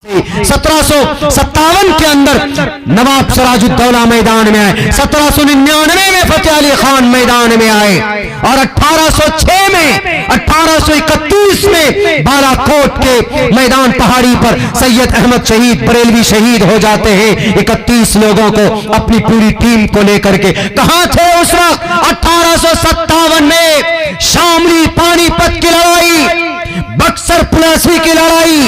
1757 के अंदर नवाब सिराजुद्दौला मैदान में आए, 1799 में फतेह अली खान मैदान में आए और 1806 में 1831 में बालाकोट के मैदान पहाड़ी पर सैयद अहमद शहीद बरेलवी शहीद हो जाते हैं। 31 लोगों को अपनी पूरी टीम को लेकर के कहां थे उस वक्त? 1857 में शामली पानीपत की लड़ाई, बक्सर प्लासी की लड़ाई,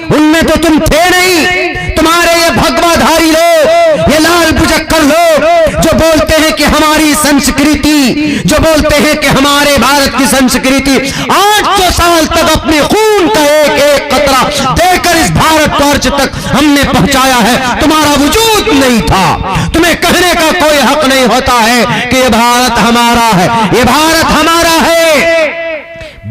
उनमें तो तुम थे नहीं। तुम्हारे ये भगवाधारी लोग, ये लाल बुजक्कर लोग जो बोलते हैं कि हमारी संस्कृति, जो बोलते हैं कि हमारे भारत की संस्कृति 800 साल तक अपने खून का एक एक कतरा देकर इस भारत वर्ष तक हमने पहुंचाया है, तुम्हारा वजूद नहीं था। तुम्हें कहने का कोई हक नहीं होता है कि ये भारत हमारा है, ये भारत हमारा है।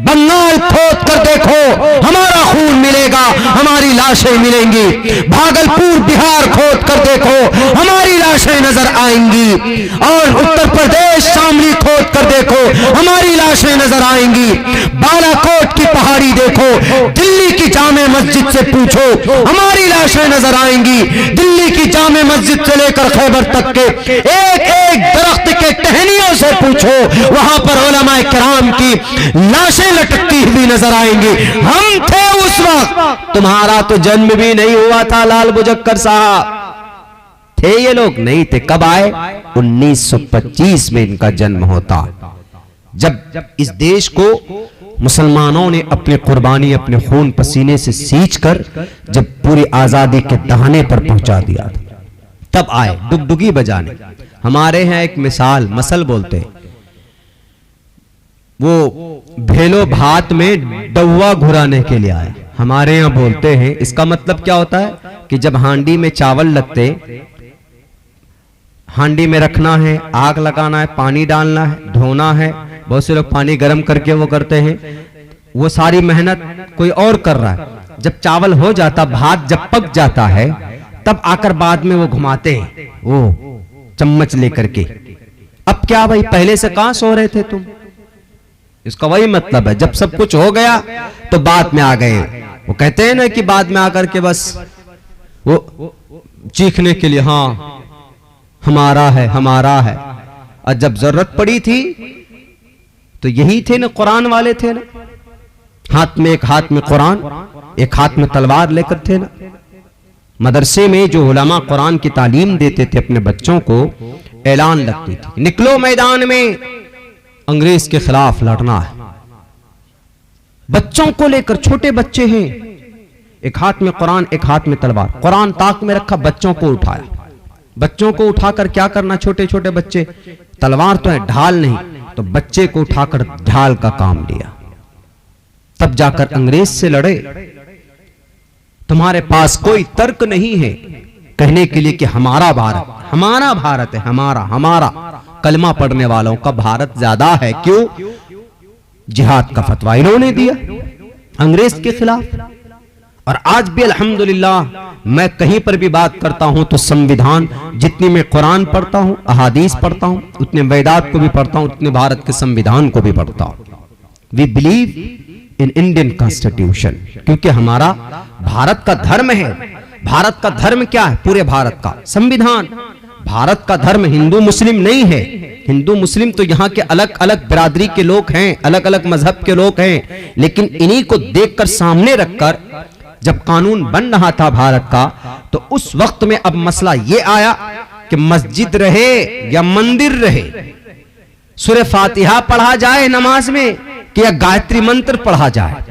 बंगाल खोद कर देखो, हमारा खून मिलेगा, हमारी लाशें मिलेंगी। भागलपुर बिहार खोद कर देखो, हमारी लाशें नजर आएंगी। और उत्तर प्रदेश शामली खोद कर देखो, हमारी लाशें नजर आएंगी। बालाकोट की पहाड़ी देखो, दिल्ली की जामे मस्जिद से पूछो, हमारी लाशें नजर आएंगी। दिल्ली की जामे मस्जिद से लेकर खैबर तक के एक एक दरख्त के टहनियों से पूछो, वहां पर उलमाए किराम की लाशें लटकती हुई नजर आएंगी। हम थे उस वक्त, तुम्हारा तो जन्म भी नहीं हुआ था लाल बुजक्कर साहब। थे ये लोग? नहीं थे। कब आए? 1925 में इनका जन्म होता, जब इस देश को मुसलमानों ने अपनी कुर्बानी, अपने खून पसीने से सींचकर जब पूरी आजादी के दहाने पर पहुंचा दिया, तब आए डुगडुगी बजाने। हमारे यहाँ एक मिसाल, मसल बोलते हैं, वो भेलो भात में डौवा घुराने के लिए आए। हमारे यहाँ बोलते हैं, इसका मतलब क्या होता है कि जब हांडी में चावल लगते, हांडी में रखना है, आग लगाना है, पानी डालना है, धोना है। बहुत से लोग पानी गर्म करके वो करते हैं, वो सारी मेहनत कोई और कर रहा है। जब चावल हो जाता, भात जब पक जाता है, तब आकर बाद में वो घुमाते हैं, वो चम्मच लेकर के। अब क्या भाई, पहले से कहां सो रहे थे तुम? इसका वही मतलब है, जब सब कुछ हो गया तो बाद में आ गए। वो कहते हैं ना कि बाद में आकर के बस वो चीखने के लिए, हाँ हमारा है, हमारा है। और जब जरूरत पड़ी थी तो यही थे ना, कुरान वाले थे ना, हाथ में कुरान, एक हाथ में तलवार लेकर थे ना। मदरसे में जो उलमा कुरान की तालीम देते थे अपने बच्चों को, ऐलान लगती थी, निकलो मैदान में, अंग्रेज के खिलाफ लड़ना है। बच्चों को लेकर, छोटे बच्चे हैं, एक हाथ में कुरान, एक हाथ में तलवार। कुरान ताक में रखा, बच्चों को उठाया। बच्चों को उठाकर क्या करना? छोटे छोटे बच्चे, तलवार तो है, ढाल नहीं, तो बच्चे को उठाकर ढाल का काम लिया। तब जाकर अंग्रेज से लड़े। तुम्हारे पास कोई तर्क नहीं है कहने के लिए कि हमारा भारत, हमारा भारत है, हमारा कलमा पढ़ने वालों का भारत ज्यादा है। क्यों? जिहाद का फतवा इन्होंने दिया अंग्रेज के खिलाफ। और आज भी अल्हम्दुलिल्लाह मैं कहीं पर भी बात करता हूं तो संविधान, जितनी मैं कुरान पढ़ता हूं, अहादीस पढ़ता हूं, उतने वेदात को भी पढ़ता हूं, उतने भारत के संविधान को भी पढ़ता हूं। We believe in Indian constitution, क्योंकि हमारा भारत का धर्म है। भारत का धर्म क्या है? पूरे भारत का संविधान। भारत का धर्म हिंदू मुस्लिम नहीं है। हिंदू मुस्लिम तो यहाँ के अलग अलग बिरादरी के लोग हैं, अलग अलग मजहब के लोग हैं, लेकिन इन्हीं को देखकर सामने रखकर जब कानून बन रहा था भारत का, तो उस वक्त में अब मसला ये आया कि मस्जिद रहे या मंदिर रहे, सूरह फातिहा पढ़ा जाए नमाज में कि या गायत्री मंत्र पढ़ा जाए।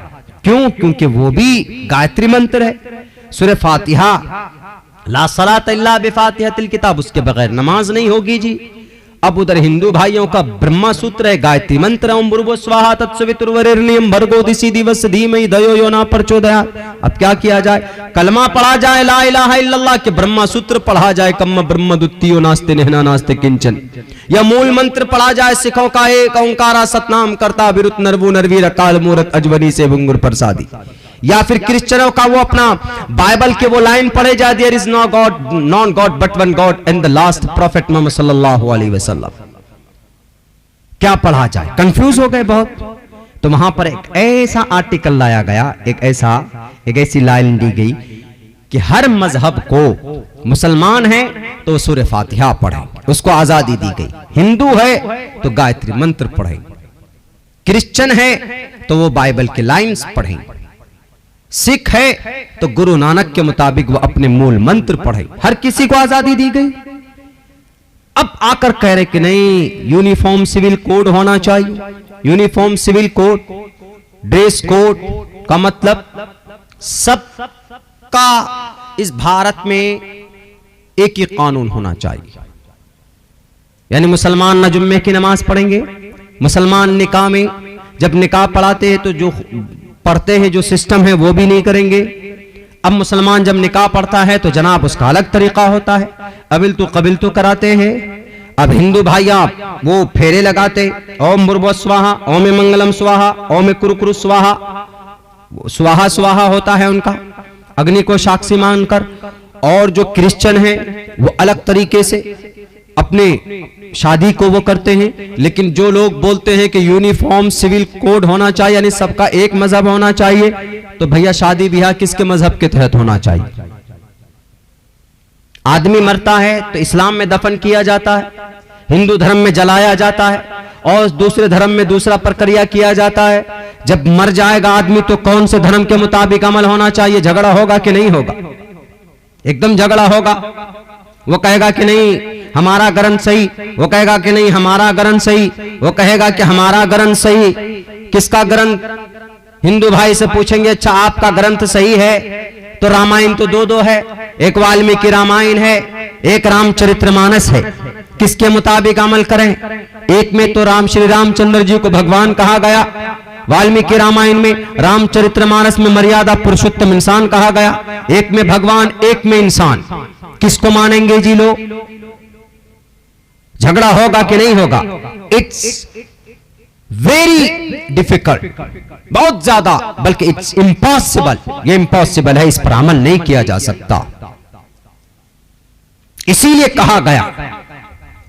क्यों? क्योंकि वो भी गायत्री मंत्र है। सूरह फातिहा, ला सलात इल्ला बिफातिहातिल किताब, उसके बगैर नमाज नहीं होगी जी। अब उधर हिंदू भाइयों का ब्रह्मा सूत्र है, गायत्री मंत्र, ओम भूर्भुवः स्वः तत्सवितुर्वरेण्यं भर्गो दिशि दिवस्य धीमहि धियो यो न प्रचोदयात्। अब क्या किया जाए? कलमा पढ़ा जाए, ला इलाहा इल्लल्लाह के ब्रह्मा सूत्र पढ़ा जाए, कम्म ब्रह्म द्वितीयो नास्ति नेहना नास्ति किंचन, या मूल मंत्र पढ़ा जाए, सिखों का एक ओंकारा सतनाम करता विरुत नरवु नरवीर अकाल मूरत अजवनी से भुंगुर प्रसादी। या फिर क्रिश्चियनों का वो अपना बाइबल के वो लाइन पढ़े जाए, there is no god, non god but one god and the last prophet Muhammad सल्लल्लाहु अलैहि वसल्लम। क्या पढ़ा जाए? कंफ्यूज हो गए बहुत। तो वहां पर एक ऐसा आर्टिकल लाया गया, एक ऐसी लाइन दी गई कि हर मजहब को, मुसलमान है तो सूरह फातिहा पढ़े, उसको आजादी दी गई। हिंदू है तो गायत्री मंत्र पढ़े, क्रिश्चियन है तो वो बाइबल के लाइंस पढ़े, सिख है तो गुरु नानक के मुताबिक वो अपने मूल मंत्र पढ़े। हर किसी को आजादी दी गई। अब आकर कह रहे कि नहीं, यूनिफॉर्म सिविल कोड होना चाहिए। Uniform civil code, dress code का मतलब सबका इस भारत में एक ही कानून होना चाहिए। यानी मुसलमान न जुम्मे की नमाज पढ़ेंगे, मुसलमान निकाह में जब निकाह पढ़ाते हैं तो जो पढ़ते हैं जो सिस्टम है वो भी नहीं करेंगे। अब मुसलमान जब निकाह पढ़ता है तो जनाब उसका अलग तरीका होता है, अबिल तो कबिल तो कराते हैं। अब हिंदू भाइया वो फेरे लगाते, ओम भूर्भुवः स्वाहा, ओम मंगलम स्वाहा, ओम कुरुकुरु स्वाहा, स्वाहा स्वाहा होता है उनका, अग्नि को साक्षी मानकर। और जो क्रिश्चियन है वो अलग तरीके से अपने शादी को वो करते हैं। लेकिन जो लोग बोलते हैं कि यूनिफॉर्म सिविल कोड होना चाहिए, यानी सबका एक मजहब होना चाहिए, तो भैया शादी ब्याह किसके मजहब के तहत होना चाहिए? आदमी मरता है तो इस्लाम में दफन किया जाता है, हिंदू धर्म में जलाया जाता है, और दूसरे धर्म में दूसरा प्रक्रिया किया जाता है। जब मर जाएगा आदमी तो कौन से धर्म के मुताबिक अमल होना चाहिए? झगड़ा होगा कि नहीं होगा? एकदम झगड़ा होगा। वो कहेगा कि नहीं हमारा ग्रंथ सही, वो कहेगा कि नहीं हमारा ग्रंथ सही, वो कहेगा कि हमारा ग्रंथ सही। किसका ग्रंथ? हिंदू भाई से पूछेंगे अच्छा आपका ग्रंथ सही है, तो रामायण तो दो है, एक वाल्मीकि रामायण है, एक रामचरितमानस है, किसके मुताबिक अमल करें? एक में तो राम श्री रामचंद्र जी को भगवान कहा गया, वाल्मीकि रामायण में, रामचरितमानस में मर्यादा पुरुषोत्तम इंसान कहा गया, एक में भगवान एक में इंसान। किसको मानेंगे जी लोग? झगड़ा होगा कि नहीं होगा? इट्स वेरी डिफिकल्ट, बहुत ज्यादा, बल्कि इट्स इम्पॉसिबल। ये इम्पॉसिबल है, इस पर अमल नहीं किया जा सकता। इसीलिए कहा गया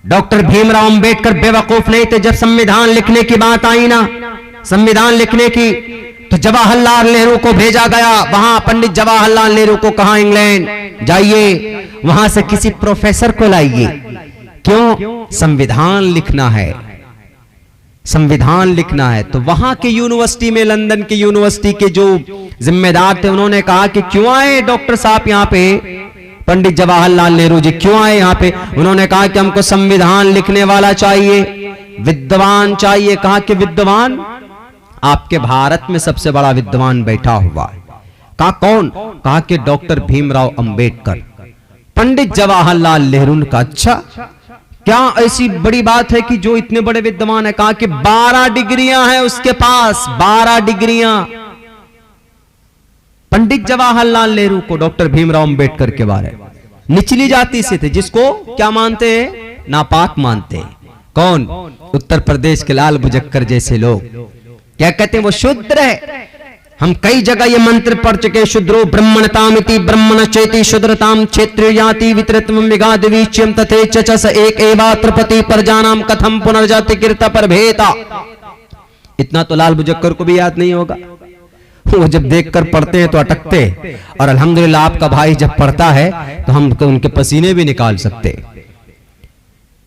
डॉक्टर भीमराव अंबेडकर बेवकूफ नहीं थे। जब संविधान लिखने की बात आई ना, संविधान लिखने की, तो जवाहरलाल नेहरू को भेजा गया वहां। पंडित जवाहरलाल नेहरू को कहा इंग्लैंड जाइए, वहां से किसी प्रोफेसर को लाइए। क्यों? संविधान लिखना है, संविधान लिखना है। तो वहां के यूनिवर्सिटी में, लंदन की यूनिवर्सिटी के जो जिम्मेदार थे, उन्होंने कहा कि क्यों आए डॉक्टर साहब यहाँ पे, पंडित जवाहरलाल नेहरू जी क्यों आए यहाँ पे? उन्होंने कहा कि हमको संविधान लिखने वाला चाहिए, विद्वान चाहिए। कहा कि विद्वान? आपके भारत में सबसे बड़ा विद्वान बैठा हुआ है। कहा कौन? कहा कि डॉक्टर भीमराव अंबेडकर। पंडित जवाहरलाल नेहरू ने कहा अच्छा, क्या ऐसी बड़ी बात है कि जो इतने बड़े विद्वान है? कहा कि 12 डिग्रियां हैं उसके पास, 12 डिग्रियां। पंडित जवाहरलाल नेहरू को डॉक्टर भीमराव अंबेडकर के बारे में निचली जाति से थे, जिसको क्या मानते हैं? नापाक मानते हैं। कौन? उत्तर प्रदेश के लाल बुजक्कर जैसे लोग क्या कहते हैं? वो शूद्र है। हम कई जगह ये मंत्र पढ़ चुके, शूद्रो ब्रह्मणतामिति ब्रह्मण चेति शूद्रताम क्षेत्रीय जाति वितरत्वम विगादिवीच्यम तथे चच एक एवात्र पति परजानाम कथम पुनर्जाति कीर्ता पर भेता। इतना तो लाल बुजक्कर को भी याद नहीं होगा। वो जब देखकर पढ़ते हैं तो अटकते, और अल्हम्दुलिल्लाह आपका भाई जब पढ़ता है तो हम उनके पसीने भी निकाल सकते।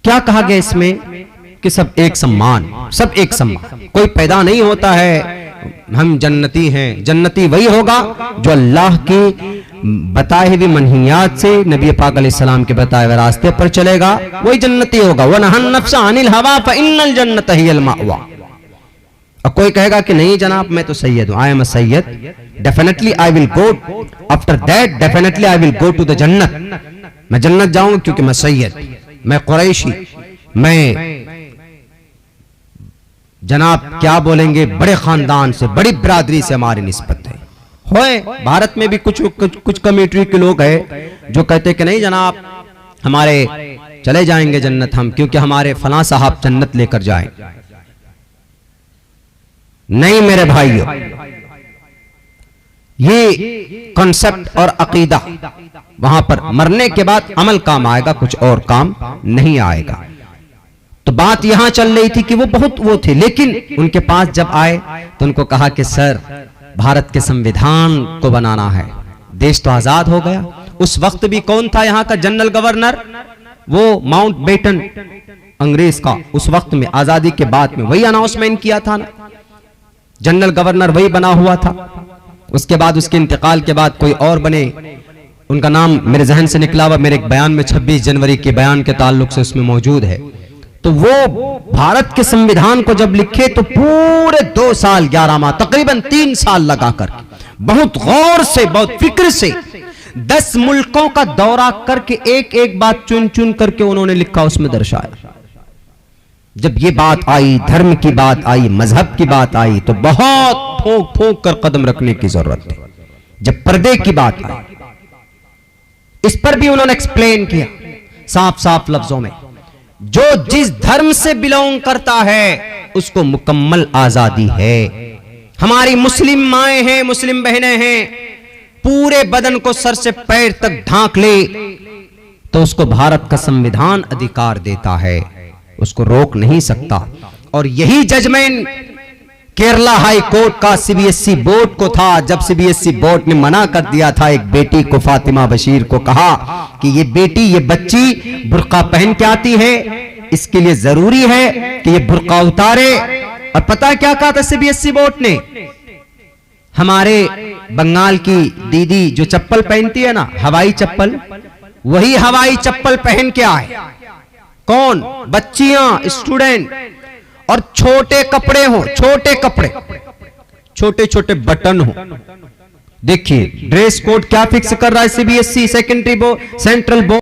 क्या कहा गया इसमें? कि सब एक सम्मान, सब एक सम्मान, कोई पैदा नहीं होता है हम जन्नती हैं। जन्नती वही होगा जो अल्लाह की बताए हुए मनहियात से, नबी पाक अलैहिस्सलाम के बताए हुए रास्ते पर चलेगा, वही जन्नती होगा। वनहन नफ्स अनिल हवा फइन्नल जन्नत हियल मावा। और कोई कहेगा कि नहीं जनाब मैं तो सैयद हूं, I am a Syed, definitely I will go after that, definitely I will go to the जन्नत। मैं जन्नत जाऊंगा क्योंकि मैं सैयद, मैं कुरैशी, मैं जनाब क्या बोलेंगे, बड़े खानदान से, बड़ी बिरादरी से हमारी निस्बत है। होए भारत में भी कुछ कम्युनिटी के लोग हैं जो कहते कि नहीं जनाब हमारे चले जाएंगे जन्नत हम, क्योंकि हमारे फलां साहब जन्नत लेकर जाएं। नहीं मेरे भाइयों, ये कॉन्सेप्ट और अकीदा वहां पर मरने के बाद अमल काम आएगा, कुछ और काम नहीं आएगा। तो बात यहां चल रही थी कि वो बहुत वो थे, लेकिन उनके पास जब आए तो उनको कहा कि सर भारत के संविधान को बनाना है, देश तो आजाद हो गया। उस वक्त भी कौन था यहाँ का जनरल गवर्नर? वो माउंटबेटन अंग्रेज का, उस वक्त में आजादी के बाद में वही अनाउंसमेंट किया था ना, जनरल गवर्नर वही बना हुआ था। उसके बाद उसके इंतकाल के बाद कोई और बने, उनका नाम मेरे जहन से निकला हुआ, मेरे एक बयान में 26 जनवरी के बयान के ताल्लुक से उसमें मौजूद है। तो वो भारत के संविधान को जब लिखे तो पूरे 2 साल 11 माह, तकरीबन 3 साल लगाकर बहुत गौर से, बहुत फिक्र से 10 मुल्कों का दौरा करके एक एक बात चुन चुन करके उन्होंने लिखा, उसमें दर्शाया। जब ये बात आई, धर्म की बात आई, मजहब की बात आई, तो बहुत फूंक फूंक कर कदम रखने की जरूरत है। जब पर्दे की बात आई, इस पर भी उन्होंने एक्सप्लेन किया साफ साफ लफ्जों में, जो जिस धर्म से बिलोंग करता है उसको मुकम्मल आजादी है। हमारी मुस्लिम माएं हैं, मुस्लिम बहनें हैं, पूरे बदन को सर से पैर तक ढांक ले तो उसको भारत का संविधान अधिकार देता है, उसको रोक नहीं सकता। और यही जजमेंट केरला हाई कोर्ट का सीबीएसई बोर्ड को था, जब सीबीएसई बोर्ड ने मना कर दिया था एक बेटी को, फातिमा बशीर को, कहा कि ये बेटी, ये बच्ची बुर्का पहन के आती है, इसके लिए जरूरी है कि ये बुर्का उतारे। और पता क्या कहा था सीबीएसई बोर्ड ने? हमारे बंगाल की दीदी जो चप्पल पहनती है ना, हवाई चप्पल, वही हवाई चप्पल पहन के आए। कौन? बच्चियां, स्टूडेंट। और छोटे कपड़े हो, छोटे कपड़े, छोटे छोटे बटन हो। देखिए ड्रेस कोड क्या फिक्स कर रहा है CBSE, secondary board, central board.